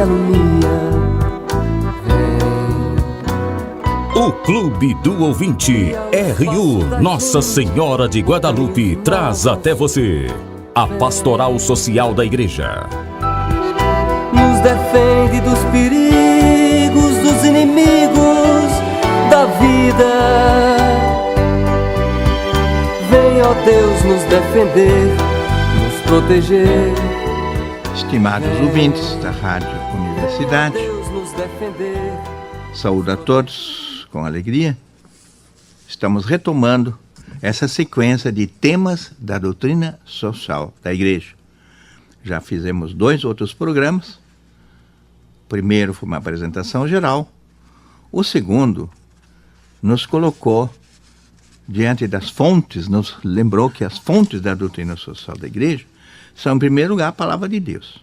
me alumia. O Clube do Ouvinte RU Nossa Senhora de Guadalupe traz até você a Pastoral Social da Igreja. Nos defende dos perigos, dos inimigos da vida. Vem, ó Deus, nos defender, nos proteger. Estimados ouvintes da Rádio Universidade, saúdo a todos com alegria. Estamos retomando essa sequência de temas da doutrina social da Igreja. Já fizemos 2 outros programas. O primeiro foi uma apresentação geral. O segundo nos colocou diante das fontes, nos lembrou que as fontes da doutrina social da Igreja são, em primeiro lugar, a Palavra de Deus.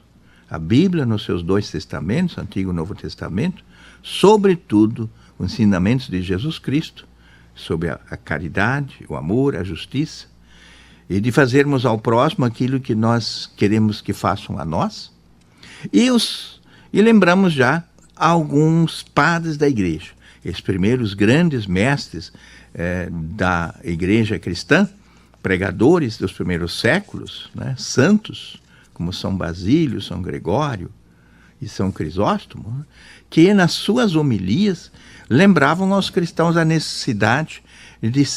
A Bíblia, nos seus 2 testamentos, Antigo e Novo Testamento, sobretudo, os ensinamentos de Jesus Cristo sobre a caridade, o amor, a justiça, e de fazermos ao próximo aquilo que nós queremos que façam a nós. E lembramos já alguns padres da Igreja, esses primeiros grandes mestres da Igreja cristã, pregadores dos primeiros séculos, né, santos, como São Basílio, São Gregório e São Crisóstomo, que nas suas homilias lembravam aos cristãos a necessidade de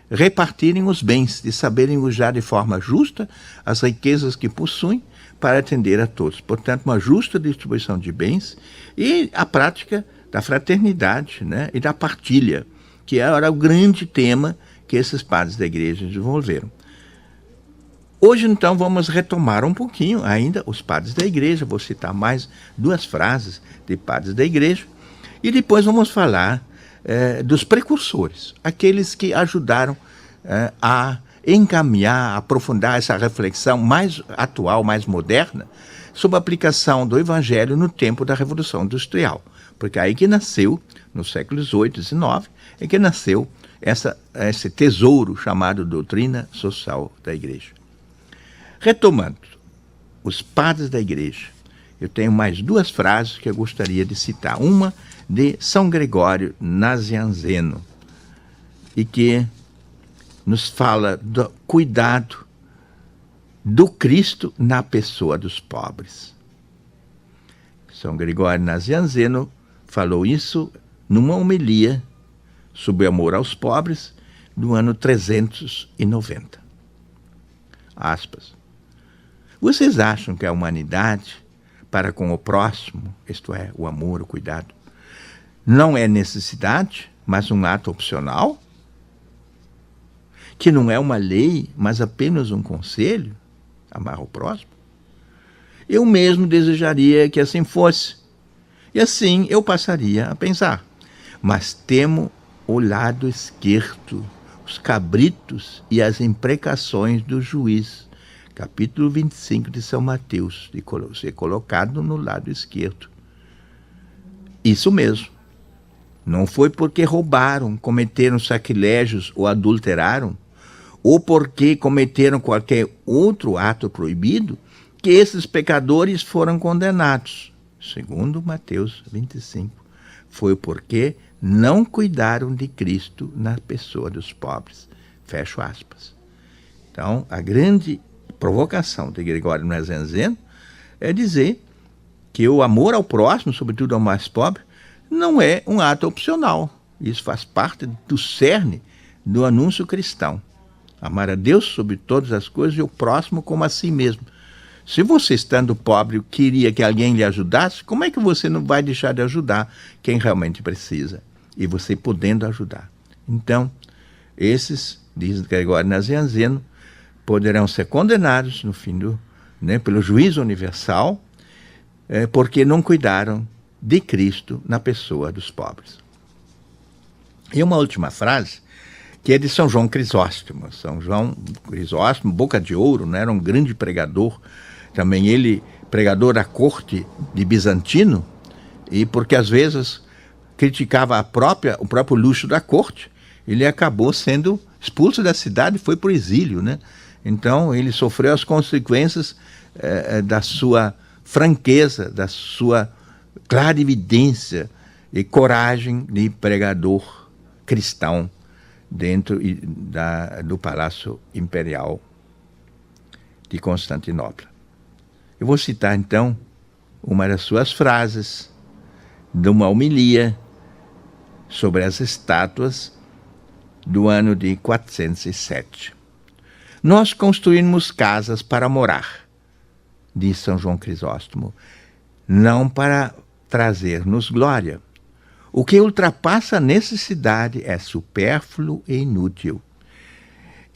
repartirem os bens, de saberem usar de forma justa as riquezas que possuem para atender a todos. Portanto, uma justa distribuição de bens e a prática da fraternidade, né, e da partilha, que era o grande tema que esses padres da Igreja desenvolveram. Hoje, então, vamos retomar um pouquinho ainda os padres da Igreja. Vou citar mais 2 frases de padres da Igreja. E depois vamos falar dos precursores, aqueles que ajudaram a encaminhar, a aprofundar essa reflexão mais atual, mais moderna, sobre a aplicação do Evangelho no tempo da Revolução Industrial. Porque aí que nasceu, nos séculos 8 e 9, é que nasceu esse tesouro chamado doutrina social da Igreja. Retomando, os padres da Igreja, eu tenho mais 2 frases que eu gostaria de citar. Uma de São Gregório Nazianzeno, e que nos fala do cuidado do Cristo na pessoa dos pobres. São Gregório Nazianzeno falou isso numa homilia sobre amor aos pobres do ano 390. Aspas. Vocês acham que a humanidade para com o próximo, isto é, o amor, o cuidado, não é necessidade, mas um ato opcional? Que não é uma lei, mas apenas um conselho? Amar o próximo? Eu mesmo desejaria que assim fosse. E assim eu passaria a pensar. Mas temo o lado esquerdo, os cabritos e as imprecações do juiz. Capítulo 25 de São Mateus, de ser colocado no lado esquerdo. Isso mesmo. Não foi porque roubaram, cometeram sacrilégios ou adulteraram, ou porque cometeram qualquer outro ato proibido, que esses pecadores foram condenados. Segundo Mateus 25. Foi porque não cuidaram de Cristo na pessoa dos pobres. Fecho aspas. Então, a grande provocação de Gregório Nazianzeno é dizer que o amor ao próximo, sobretudo ao mais pobre, não é um ato opcional. Isso faz parte do cerne do anúncio cristão. Amar a Deus sobre todas as coisas e o próximo como a si mesmo. Se você, estando pobre, queria que alguém lhe ajudasse, como é que você não vai deixar de ajudar quem realmente precisa? E você podendo ajudar. Então, esses, diz Gregório Nazianzeno, poderão ser condenados no fim pelo juízo universal, porque não cuidaram de Cristo na pessoa dos pobres. E uma última frase, que é de São João Crisóstomo. São João Crisóstomo, boca de ouro, né? Era um grande pregador, também ele pregador da corte de Bizantino, e porque às vezes criticava o próprio luxo da corte, ele acabou sendo expulso da cidade e foi para o exílio, né? Então ele sofreu as consequências da sua franqueza, da sua clarividência e coragem de pregador cristão dentro do Palácio Imperial de Constantinopla. Eu vou citar, então, uma das suas frases de uma homilia sobre as estátuas do ano de 407. Nós construímos casas para morar, diz São João Crisóstomo, não para trazer-nos glória. O que ultrapassa a necessidade é supérfluo e inútil.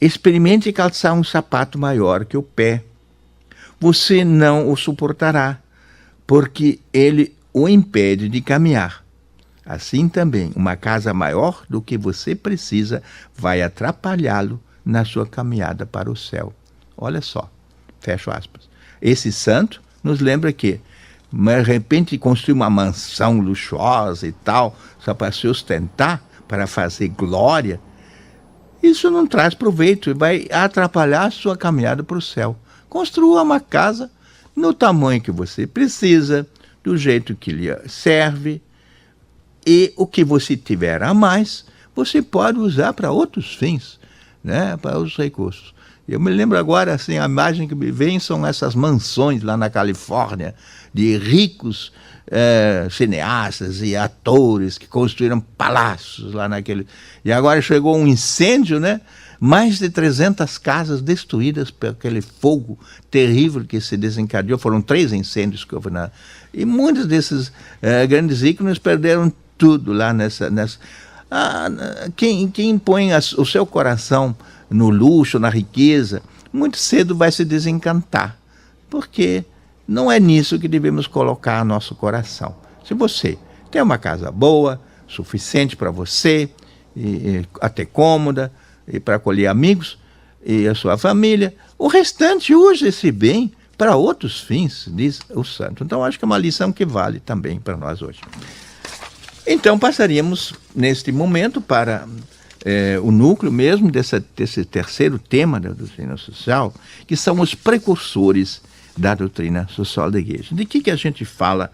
Experimente calçar um sapato maior que o pé. Você não o suportará, porque ele o impede de caminhar. Assim também, uma casa maior do que você precisa vai atrapalhá-lo na sua caminhada para o céu. Olha só, fecho aspas. Esse santo nos lembra que, de repente, construir uma mansão luxuosa e tal, só para se ostentar, para fazer glória, isso não traz proveito e vai atrapalhar a sua caminhada para o céu. Construa uma casa no tamanho que você precisa, do jeito que lhe serve, e o que você tiver a mais, você pode usar para outros fins, né, para os recursos. Eu me lembro agora, assim, a imagem que me vem são essas mansões lá na Califórnia, de ricos cineastas e atores que construíram palácios lá naquele... E agora chegou um incêndio, né? Mais de 300 casas destruídas por aquele fogo terrível que se desencadeou. Foram 3 incêndios que houve na... E muitos desses grandes ícones perderam tudo lá nessa... Quem põe o seu coração no luxo, na riqueza, muito cedo vai se desencantar, porque não é nisso que devemos colocar nosso coração. Se você tem uma casa boa, suficiente para você, e até cômoda, e para acolher amigos e a sua família, o restante use esse bem para outros fins, diz o santo. Então, acho que é uma lição que vale também para nós hoje. Então, passaríamos, neste momento, para o núcleo mesmo desse terceiro tema da doutrina social, que são os precursores da doutrina social da Igreja. De que a gente fala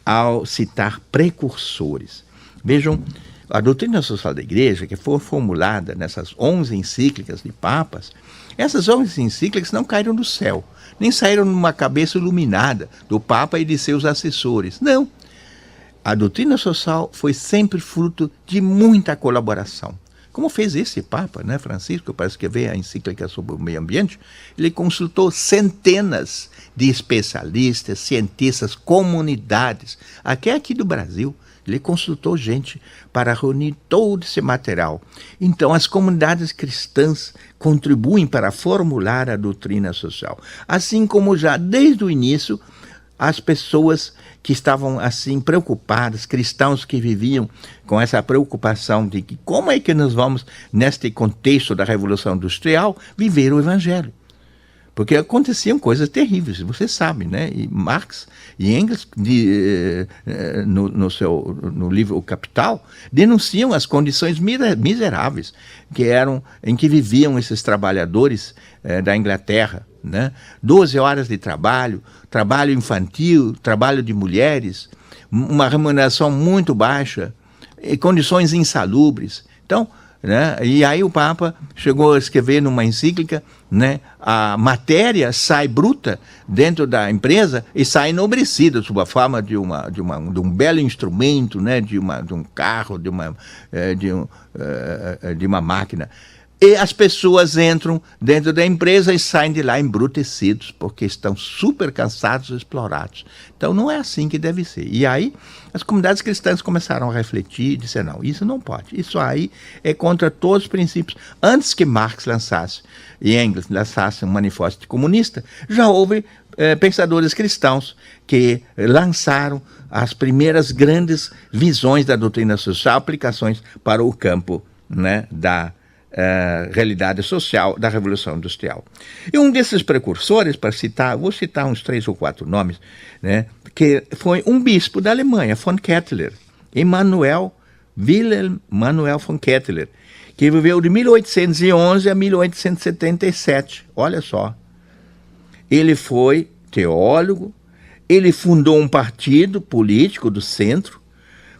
ao citar precursores? Vejam, a doutrina social da Igreja, que foi formulada nessas 11 encíclicas de papas, essas 11 encíclicas não caíram do céu, nem saíram numa cabeça iluminada do Papa e de seus assessores. Não. A doutrina social foi sempre fruto de muita colaboração. Como fez esse Papa, né, Francisco, para escrever a encíclica sobre o meio ambiente, ele consultou centenas de especialistas, cientistas, comunidades, até aqui do Brasil. Ele consultou gente para reunir todo esse material. Então, as comunidades cristãs contribuem para formular a doutrina social. Assim como já desde o início, as pessoas que estavam assim preocupadas, cristãos que viviam com essa preocupação de que como é que nós vamos, neste contexto da Revolução Industrial, viver o Evangelho. Porque aconteciam coisas terríveis, você sabe, né? E Marx e Engels, no livro O Capital, denunciam as condições miseráveis em que viviam esses trabalhadores da Inglaterra, né? 12 horas de trabalho, trabalho infantil, trabalho de mulheres, uma remuneração muito baixa, e condições insalubres. Então, né? E aí o Papa chegou a escrever numa encíclica, né? A matéria sai bruta dentro da empresa e sai enobrecida sob a forma de um belo instrumento, né? de um carro, de uma máquina. E as pessoas entram dentro da empresa e saem de lá embrutecidos, porque estão super cansados e explorados. Então não é assim que deve ser. E aí as comunidades cristãs começaram a refletir e disseram, não, isso não pode. Isso aí é contra todos os princípios. Antes que Marx lançasse e Engels lançasse um manifesto comunista, já houve pensadores cristãos que lançaram as primeiras grandes visões da doutrina social, aplicações para o campo, né, da realidade social da Revolução Industrial. E um desses precursores, para citar, vou citar uns 3 ou 4 nomes, né, que foi um bispo da Alemanha, von Kettler, Wilhelm Manuel von Kettler, que viveu de 1811 a 1877. Olha só. Ele foi teólogo, Ele fundou um partido político do centro,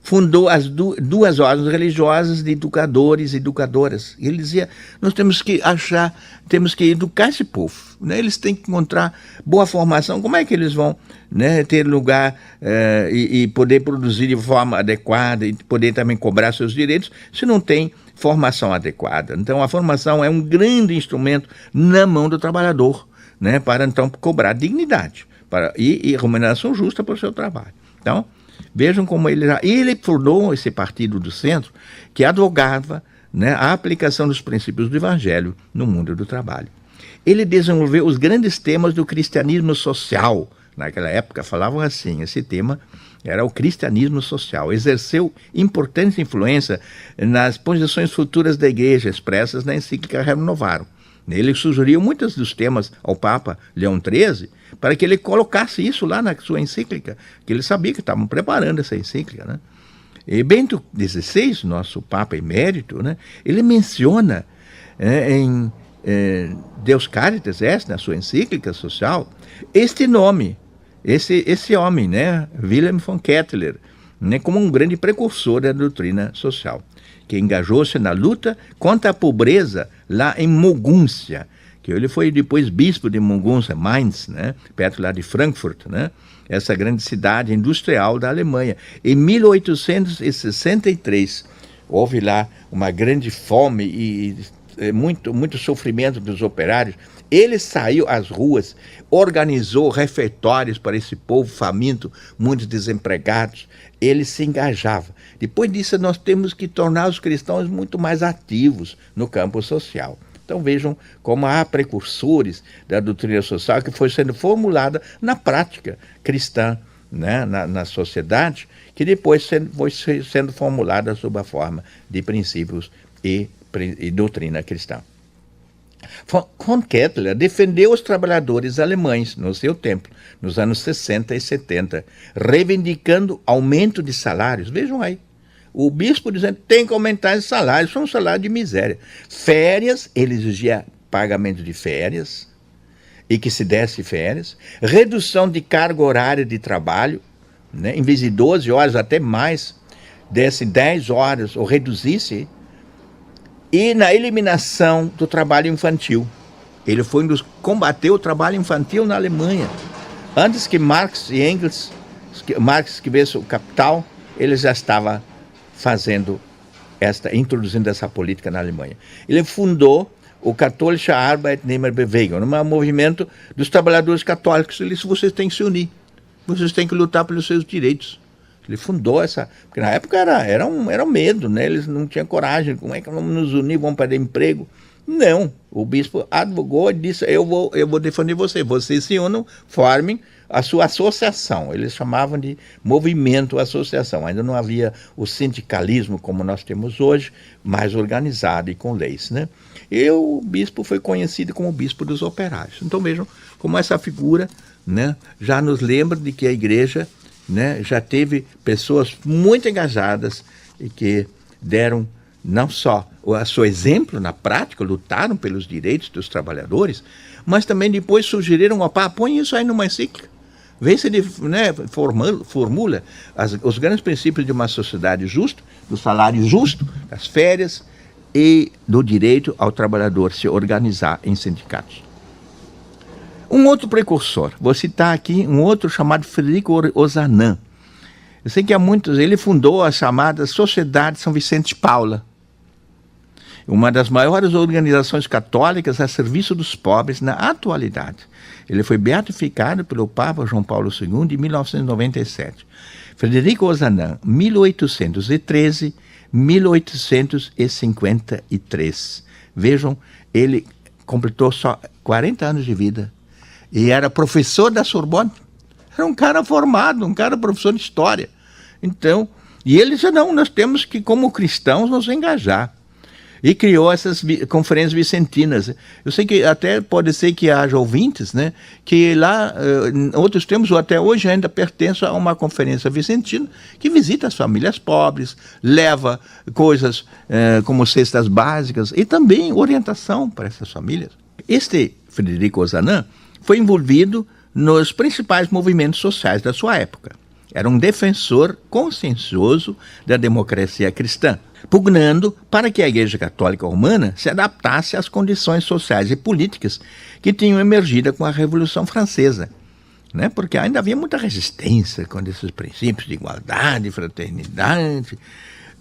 fundou as duas ordens religiosas de educadores e educadoras. Ele dizia, nós temos que educar esse povo, né? Eles têm que encontrar boa formação. Como é que eles vão, né, ter lugar e poder produzir de forma adequada e poder também cobrar seus direitos se não tem formação adequada? Então a formação é um grande instrumento na mão do trabalhador, né, para então cobrar dignidade e remuneração justa para o seu trabalho. Então, vejam como ele fundou esse partido do centro que advogava, né, a aplicação dos princípios do Evangelho no mundo do trabalho. Ele desenvolveu os grandes temas do cristianismo social. Naquela época falavam assim, esse tema era o cristianismo social. Exerceu importante influência nas posições futuras da igreja expressas na encíclica Rerum Novarum. Ele sugeriu muitos dos temas ao Papa Leão XIII para que ele colocasse isso lá na sua encíclica, que ele sabia que estavam preparando essa encíclica, né? E Bento XVI, nosso Papa emérito, né, ele menciona em Deus Caritas Est, na sua encíclica social, este nome, esse homem, né, Wilhelm von Kettler, né, como um grande precursor da doutrina social, que engajou-se na luta contra a pobreza lá em Mogúncia, que ele foi depois bispo de Mogúncia, Mainz, né, perto lá de Frankfurt, né, essa grande cidade industrial da Alemanha. Em 1863, houve lá uma grande fome e muito sofrimento dos operários. Ele saiu às ruas, organizou refeitórios para esse povo faminto, muitos desempregados. Ele se engajava. Depois disso, nós temos que tornar os cristãos muito mais ativos no campo social. Então vejam como há precursores da doutrina social que foi sendo formulada na prática cristã, né, na sociedade, que depois foi sendo formulada sob a forma de princípios e doutrina cristã. Von Kettler defendeu os trabalhadores alemães no seu tempo, nos anos 60 e 70, reivindicando aumento de salários. Vejam aí, o bispo dizendo que tem que aumentar os salários, são um salário de miséria. Férias, ele exigia pagamento de férias, e que se desse férias. Redução de carga horária de trabalho, né, em vez de 12 horas, até mais, desse 10 horas, ou reduzisse. E na eliminação do trabalho infantil. Ele foi um dos que combateu o trabalho infantil na Alemanha. Antes que Marx e Engels, Marx escrevesse o Capital, ele já estava introduzindo essa política na Alemanha. Ele fundou o Katholische Arbeitnehmerbewegung, um movimento dos trabalhadores católicos. Ele disse, vocês têm que se unir, vocês têm que lutar pelos seus direitos. Ele fundou porque na época era um medo, né? Eles não tinham coragem, como é que vamos nos unir, vamos perder emprego? Não, o bispo advogou e disse, eu vou defender vocês se unam, formem a sua associação. Eles chamavam de movimento associação, ainda não havia o sindicalismo como nós temos hoje, mais organizado e com leis, né? E o bispo foi conhecido como o bispo dos operários. Então vejam como essa figura, né, já nos lembra de que a igreja, né, já teve pessoas muito engajadas e que deram não só o seu exemplo na prática, lutaram pelos direitos dos trabalhadores, mas também depois sugeriram, põe isso aí numa encíclica, vê se ele, né, formula os grandes princípios de uma sociedade justa, do salário justo, das férias e do direito ao trabalhador se organizar em sindicatos. Um outro precursor, vou citar aqui um outro chamado Frederico Ozanam. Eu sei que há muitos, ele fundou a chamada Sociedade São Vicente de Paula, uma das maiores organizações católicas a serviço dos pobres na atualidade. Ele foi beatificado pelo Papa João Paulo II em 1997. Frederico Ozanam, 1813-1853. Vejam, ele completou só 40 anos de vida. E era professor da Sorbonne. Era um cara formado, um cara professor de história. Então, e ele disse, não, nós temos que, como cristãos, nos engajar. E criou essas conferências vicentinas. Eu sei que até pode ser que haja ouvintes, né, que lá, em outros tempos, ou até hoje ainda pertence a uma conferência vicentina, que visita as famílias pobres, leva coisas como cestas básicas e também orientação para essas famílias. Este Frederico Ozanam foi envolvido nos principais movimentos sociais da sua época. Era um defensor consciencioso da democracia cristã, pugnando para que a Igreja Católica Romana se adaptasse às condições sociais e políticas que tinham emergido com a Revolução Francesa, né? Porque ainda havia muita resistência contra esses princípios de igualdade, fraternidade.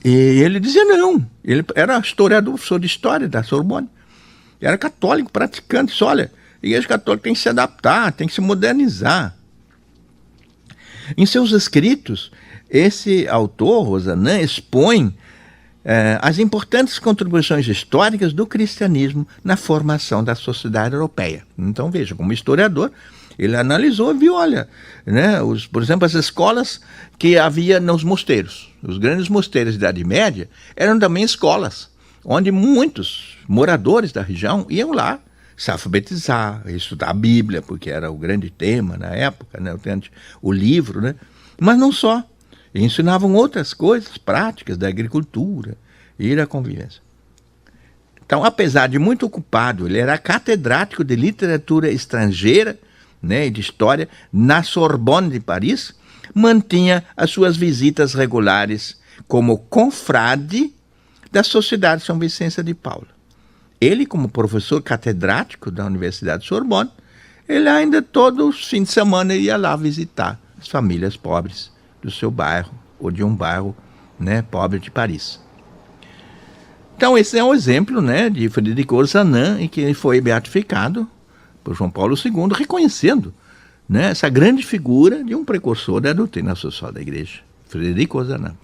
E ele dizia não. Ele era historiador, professor de história da Sorbonne. Era católico, praticante. Disse, olha, a Igreja Católica tem que se adaptar, tem que se modernizar. Em seus escritos, esse autor, Rosanin, expõe as importantes contribuições históricas do cristianismo na formação da sociedade europeia. Então, veja, como historiador, ele analisou e viu, olha, né, por exemplo, as escolas que havia nos mosteiros. Os grandes mosteiros da Idade Média eram também escolas, onde muitos moradores da região iam lá se alfabetizar, estudar a Bíblia, porque era o grande tema na época, né, o livro, né? Mas não só. Ensinavam outras coisas práticas da agricultura e da convivência. Então, apesar de muito ocupado, ele era catedrático de literatura estrangeira, né, e de história na Sorbonne de Paris, mantinha as suas visitas regulares como confrade da Sociedade São Vicente de Paulo. Ele, como professor catedrático da Universidade de Sorbonne, ele ainda todos os fins de semana ia lá visitar as famílias pobres do seu bairro, ou de um bairro, né, pobre de Paris. Então, esse é um exemplo, né, de Frederico Ozanam, em que ele foi beatificado por João Paulo II, reconhecendo, né, essa grande figura de um precursor da doutrina social da Igreja, Frederico Ozanam.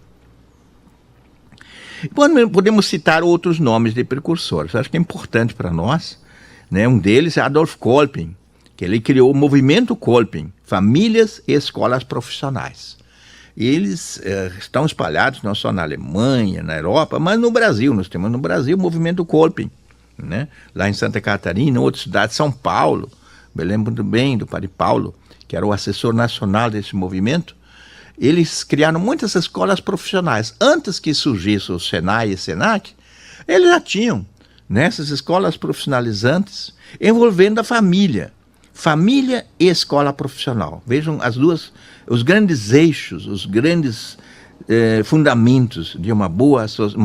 Podemos citar outros nomes de precursores. Acho que é importante para nós, né? Um deles é Adolf Kolping, que ele criou o movimento Kolping, Famílias e Escolas Profissionais. E eles estão espalhados não só na Alemanha, na Europa, mas no Brasil. Nós temos no Brasil o movimento Kolping, né? Lá em Santa Catarina, outra cidade, São Paulo. Me lembro muito bem do Padre Paulo, que era o assessor nacional desse movimento. Eles criaram muitas escolas profissionais. Antes que surgisse o Senai e Senac, eles já tinham nessas escolas profissionalizantes envolvendo a família e escola profissional. Vejam os grandes eixos, os grandes fundamentos de uma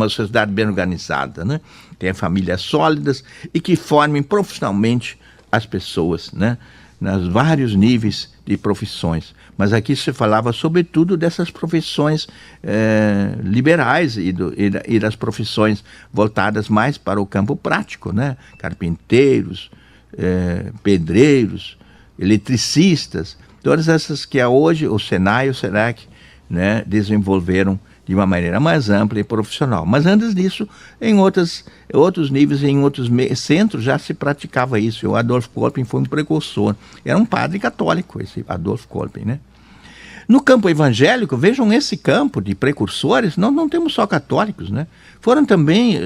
sociedade bem organizada, né? Tem famílias sólidas e que formem profissionalmente as pessoas, né? Nos vários níveis de profissões. Mas aqui se falava sobretudo dessas profissões liberais e das profissões voltadas mais para o campo prático, né? Carpinteiros, pedreiros, eletricistas, todas essas que hoje o Senai e o Senac, né, desenvolveram de uma maneira mais ampla e profissional. Mas antes disso, em outros níveis, em outros centros, já se praticava isso. O Adolf Kolping foi um precursor. Era um padre católico, esse Adolf Kolping, né? No campo evangélico, vejam esse campo de precursores, nós não temos só católicos, né? Foram também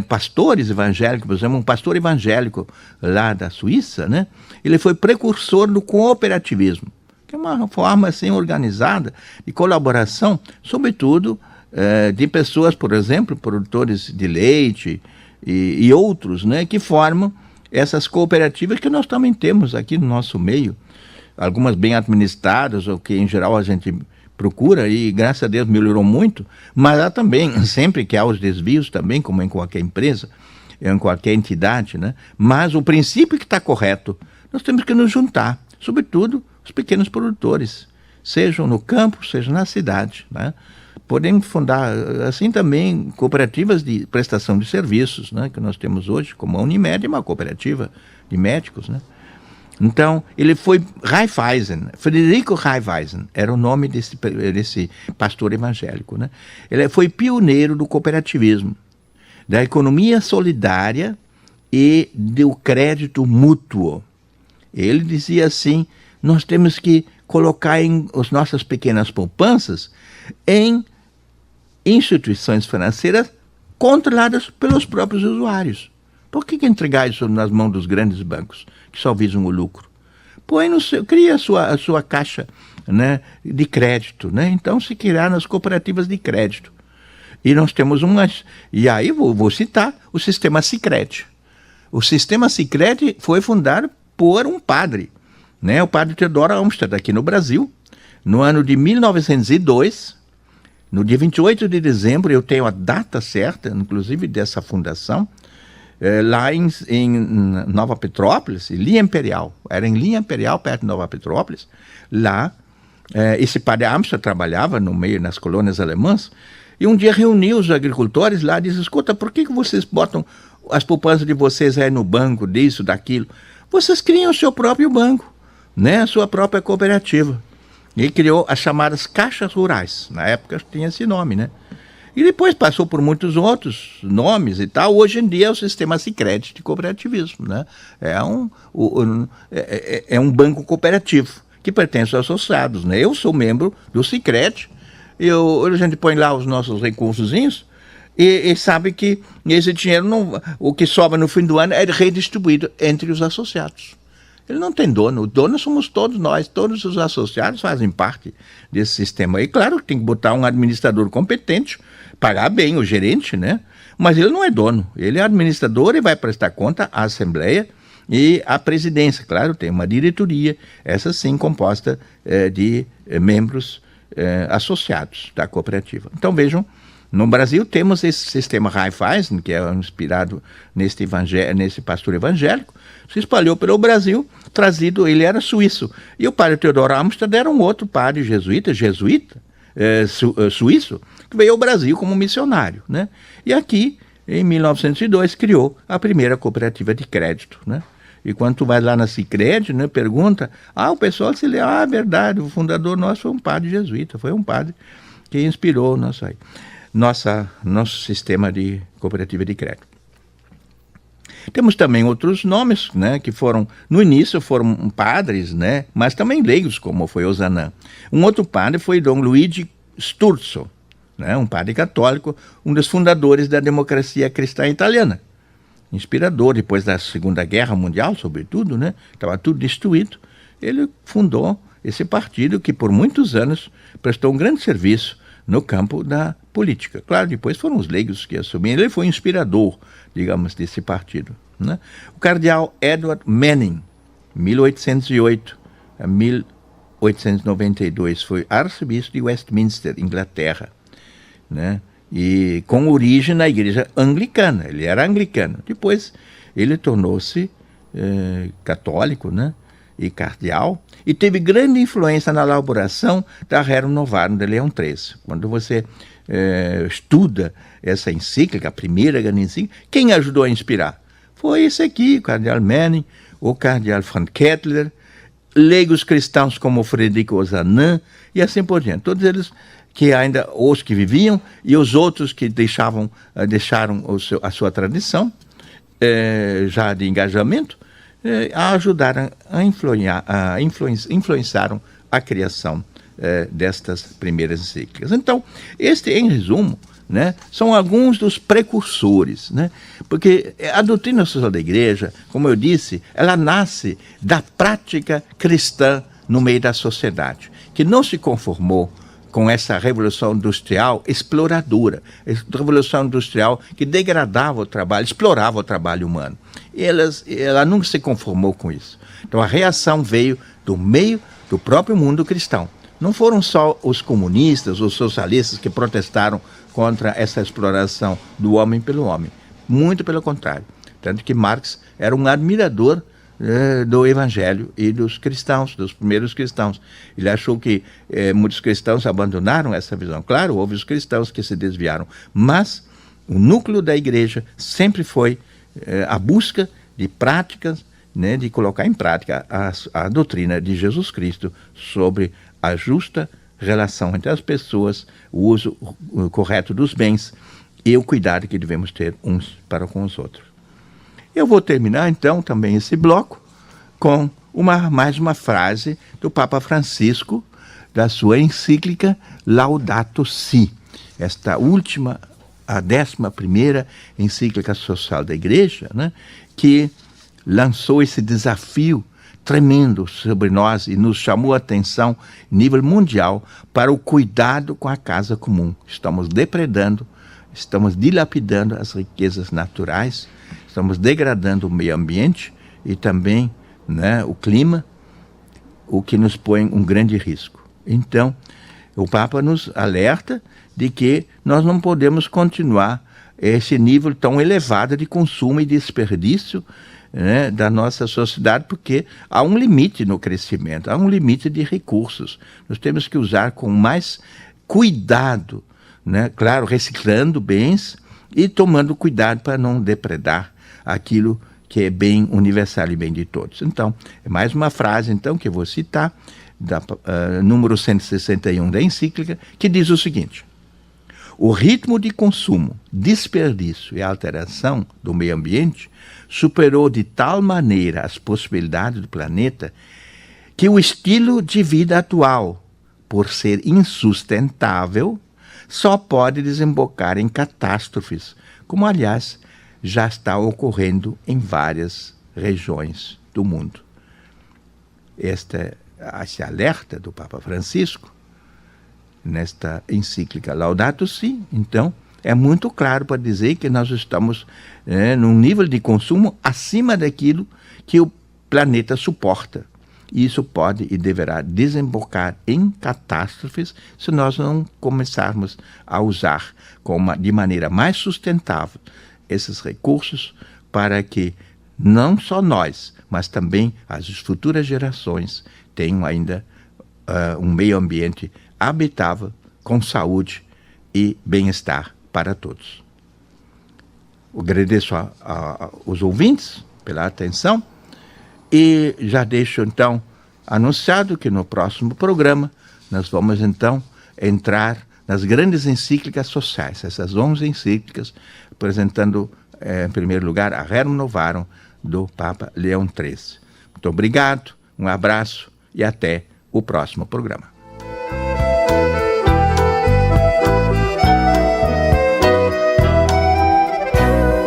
pastores evangélicos, por exemplo, um pastor evangélico lá da Suíça, né? Ele foi precursor do cooperativismo, que é uma forma assim organizada de colaboração, sobretudo de pessoas, por exemplo, produtores de leite e outros, né, que formam essas cooperativas que nós também temos aqui no nosso meio, algumas bem administradas, o que em geral a gente procura, e graças a Deus melhorou muito, mas há também, sempre que há os desvios também, como em qualquer empresa, em qualquer entidade, né, mas o princípio que está correto, nós temos que nos juntar, sobretudo os pequenos produtores, sejam no campo, seja na cidade, né? Podemos fundar, assim também, cooperativas de prestação de serviços, né? Que nós temos hoje, como a Unimed, uma cooperativa de médicos, né? Então, ele foi Raiffeisen, Frederico Raiffeisen, era o nome desse pastor evangélico, né? Ele foi pioneiro do cooperativismo, da economia solidária e do crédito mútuo. Ele dizia assim: nós temos que colocar as nossas pequenas poupanças em instituições financeiras controladas pelos próprios usuários. Por que entregar isso nas mãos dos grandes bancos, que só visam o lucro? Cria a sua caixa, né, de crédito, né? Então se criaram as cooperativas de crédito. E nós temos e aí vou citar o sistema Sicredi. O sistema Sicredi foi fundado por um padre, né? O padre Theodor Amsterdam, aqui no Brasil, no ano de 1902, no dia 28 de dezembro, eu tenho a data certa, inclusive dessa fundação, lá em Nova Petrópolis, em Linha Imperial. Era em Linha Imperial, perto de Nova Petrópolis. Lá, esse padre Amsterdam trabalhava no meio, nas colônias alemãs, e um dia reuniu os agricultores lá e disse: escuta, por que vocês botam as poupanças de vocês aí no banco, disso, daquilo? Vocês criam o seu próprio banco, né? A sua própria cooperativa. E criou as chamadas caixas rurais. Na época tinha esse nome, né? E depois passou por muitos outros nomes e tal. Hoje em dia é o sistema Sicredi de cooperativismo, né? É um banco cooperativo que pertence aos associados, né? Eu sou membro do Sicredi. A gente põe lá os nossos recursozinhos e sabe que esse dinheiro, o que sobra no fim do ano, é redistribuído entre os associados. Ele não tem dono, o dono somos todos nós, todos os associados fazem parte desse sistema. E claro que tem que botar um administrador competente, pagar bem o gerente, né? Mas ele não é dono, ele é administrador e vai prestar conta à Assembleia e à presidência. Claro, tem uma diretoria, essa sim composta de membros associados da cooperativa. Então vejam, no Brasil temos esse sistema Raiffeisen, que é inspirado nesse pastor evangélico, se espalhou pelo Brasil, ele era suíço. E o padre Theodor Amsterdam era um outro padre suíço, que veio ao Brasil como missionário, né? E aqui, em 1902, criou a primeira cooperativa de crédito, né? E quando tu vai lá na Sicredi, né, pergunta, o pessoal se lê, é verdade, o fundador nosso foi um padre jesuíta, foi um padre que inspirou nosso sistema de cooperativa de crédito. Temos também outros nomes, né, que no início foram padres, né, mas também leigos, como foi Ozanam. Um outro padre foi Dom Luigi Sturzo, né, um padre católico, um dos fundadores da democracia cristã italiana. Inspirador, depois da Segunda Guerra Mundial, sobretudo, né, estava tudo destruído. Ele fundou esse partido que por muitos anos prestou um grande serviço no campo da política. Claro, depois foram os leigos que assumiram. Ele foi inspirador, digamos, desse partido, né? O cardeal Edward Manning, 1808 a 1892, foi arcebispo de Westminster, Inglaterra, né? E com origem na igreja anglicana. Ele era anglicano. Depois ele tornou-se católico, né? E cardeal, e teve grande influência na elaboração da Rerum Novarum de Leão XIII. Quando você estuda essa encíclica, a primeira grande encíclica, quem ajudou a inspirar? Foi esse aqui, o cardeal Manning, o cardeal Frank Kettler, leigos cristãos como Frederico Ozanam, e assim por diante. Todos eles que ainda, os que viviam, e os outros que deixaram a sua tradição, já de engajamento, ajudaram influenciaram a criação destas primeiras encíclicas. Então, em resumo, né, são alguns dos precursores, né, porque a doutrina social da igreja, como eu disse, ela nasce da prática cristã no meio da sociedade, que não se conformou com essa revolução industrial exploradora, revolução industrial que degradava o trabalho, explorava o trabalho humano. Ela nunca se conformou com isso. Então a reação veio do meio do próprio mundo cristão. Não foram só os comunistas, os socialistas que protestaram contra essa exploração do homem pelo homem. Muito pelo contrário. Tanto que Marx era um admirador do Evangelho e dos cristãos, dos primeiros cristãos. Ele achou que muitos cristãos abandonaram essa visão. Claro, houve os cristãos que se desviaram, mas o núcleo da igreja sempre foi a busca de práticas, né, de colocar em prática a doutrina de Jesus Cristo sobre a justa relação entre as pessoas, o uso correto dos bens e o cuidado que devemos ter uns para com os outros. Eu vou terminar, então, também esse bloco com mais uma frase do Papa Francisco, da sua encíclica Laudato Si. Esta última, a 11ª encíclica social da Igreja, né, que lançou esse desafio tremendo sobre nós e nos chamou a atenção, em nível mundial, para o cuidado com a casa comum. Estamos depredando, estamos dilapidando as riquezas naturais, estamos degradando o meio ambiente e também, né, o clima, o que nos põe um grande risco. Então, o Papa nos alerta de que nós não podemos continuar esse nível tão elevado de consumo e desperdício, né, da nossa sociedade, porque há um limite no crescimento, há um limite de recursos. Nós temos que usar com mais cuidado, né, claro, reciclando bens e tomando cuidado para não depredar aquilo que é bem universal e bem de todos. Então, é mais uma frase então que eu vou citar, número 161 da encíclica, que diz o seguinte: o ritmo de consumo, desperdício e alteração do meio ambiente superou de tal maneira as possibilidades do planeta que o estilo de vida atual, por ser insustentável, só pode desembocar em catástrofes, como, aliás, já está ocorrendo em várias regiões do mundo. Esse alerta do Papa Francisco, nesta encíclica Laudato Si, então, é muito claro para dizer que nós estamos num nível de consumo acima daquilo que o planeta suporta. E isso pode e deverá desembocar em catástrofes se nós não começarmos a usar de maneira mais sustentável esses recursos para que não só nós, mas também as futuras gerações tenham ainda um meio ambiente habitável, com saúde e bem-estar para todos. Eu agradeço aos ouvintes pela atenção e já deixo então anunciado que no próximo programa nós vamos então entrar nas grandes encíclicas sociais, essas 11 encíclicas, apresentando em primeiro lugar a Rerum Novarum do Papa Leão XIII. Muito obrigado, um abraço e até o próximo programa.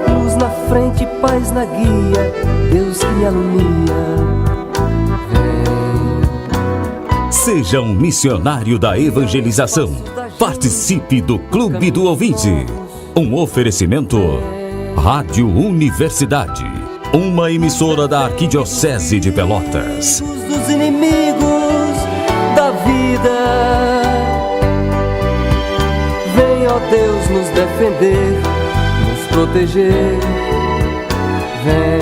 Luz na frente, paz na guia, Deus que me alumia. Seja um missionário da evangelização. Participe do Clube do Ouvinte. Um oferecimento Rádio Universidade, uma emissora da Arquidiocese de Pelotas. Dos inimigos da vida, vem, ó Deus, nos defender, nos proteger. Vem.